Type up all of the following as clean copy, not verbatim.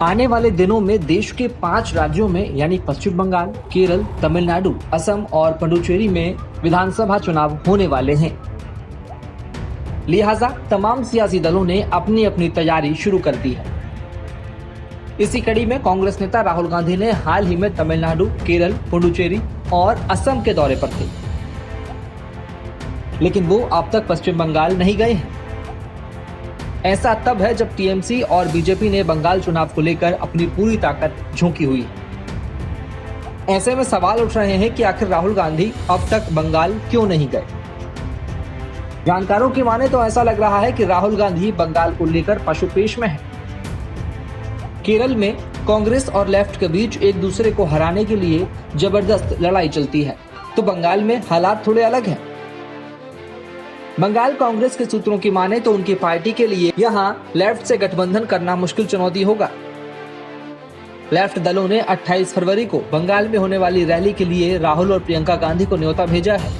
आने वाले दिनों में देश के 5 राज्यों में यानी पश्चिम बंगाल, केरल, तमिलनाडु, असम और पुडुचेरी में विधानसभा चुनाव होने वाले हैं। लिहाजा तमाम सियासी दलों ने अपनी अपनी तैयारी शुरू कर दी है। इसी कड़ी में कांग्रेस नेता राहुल गांधी ने हाल ही में तमिलनाडु, केरल, पुडुचेरी और असम के दौरे पर थे, लेकिन वो अब तक पश्चिम बंगाल नहीं गए हैं। ऐसा तब है जब टीएमसी और बीजेपी ने बंगाल चुनाव को लेकर अपनी पूरी ताकत झोंकी हुई है। ऐसे में सवाल उठ रहे हैं कि आखिर राहुल गांधी अब तक बंगाल क्यों नहीं गए। जानकारों की माने तो ऐसा लग रहा है कि राहुल गांधी बंगाल को लेकर पशुपेश में है। केरल में कांग्रेस और लेफ्ट के बीच एक दूसरे को हराने के लिए जबरदस्त लड़ाई चलती है, तो बंगाल में हालात थोड़े अलग हैं। बंगाल कांग्रेस के सूत्रों की माने तो उनकी पार्टी के लिए यहां लेफ्ट से गठबंधन करना मुश्किल चुनौती होगा। लेफ्ट दलों ने 28 फरवरी को बंगाल में होने वाली रैली के लिए राहुल और प्रियंका गांधी को न्योता भेजा है,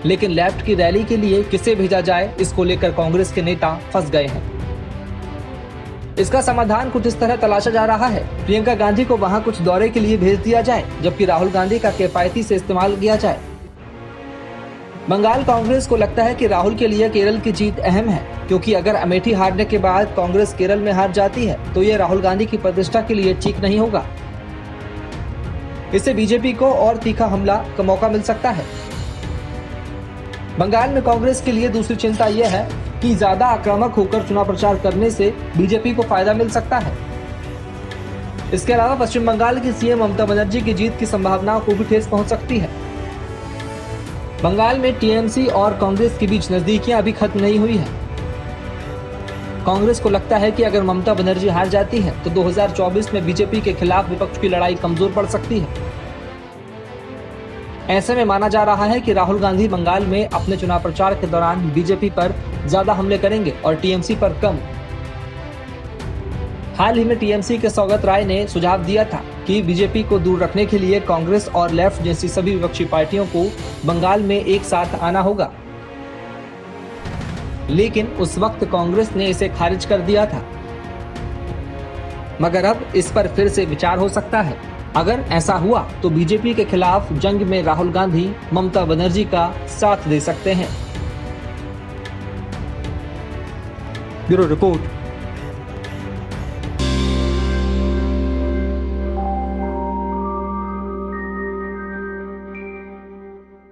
लेकिन लेफ्ट की रैली के लिए किसे भेजा जाए, इसको लेकर कांग्रेस के नेता फंस गए हैं। इसका समाधान कुछ इस तरह तलाशा जा रहा है, प्रियंका गांधी को वहां कुछ दौरे के लिए भेज दिया जाए, जबकि राहुल गांधी का किफायती से इस्तेमाल किया जाए। बंगाल कांग्रेस को लगता है कि राहुल के लिए केरल की जीत अहम है, क्योंकि अगर अमेठी हारने के बाद कांग्रेस केरल में हार जाती है तो ये राहुल गांधी की प्रतिष्ठा के लिए ठीक नहीं होगा। इससे बीजेपी को और तीखा हमला का मौका मिल सकता है। बंगाल में कांग्रेस के लिए दूसरी चिंता यह है कि ज्यादा आक्रामक होकर चुनाव प्रचार करने से बीजेपी को फायदा मिल सकता है। इसके अलावा पश्चिम बंगाल की सीएम ममता बनर्जी की जीत की संभावनाओं को भी ठेस पहुंच सकती है। बंगाल में टीएमसी और कांग्रेस के बीच नजदीकियां अभी खत्म नहीं हुई है। कांग्रेस को लगता है कि अगर ममता बनर्जी हार जाती है तो 2024 में बीजेपी के खिलाफ विपक्ष की लड़ाई कमजोर पड़ सकती है। ऐसे में माना जा रहा है कि राहुल गांधी बंगाल में अपने चुनाव प्रचार के दौरान बीजेपी पर ज्यादा हमले करेंगे और टीएमसी पर कम। हाल ही में टीएमसी के सौगत राय ने सुझाव दिया था कि बीजेपी को दूर रखने के लिए कांग्रेस और लेफ्ट जैसी सभी विपक्षी पार्टियों को बंगाल में एक साथ आना होगा, लेकिन उस वक्त कांग्रेस ने इसे खारिज कर दिया था। मगर अब इस पर फिर से विचार हो सकता है। अगर ऐसा हुआ तो बीजेपी के खिलाफ जंग में राहुल गांधी ममता बनर्जी का साथ दे सकते हैं। Bureau report,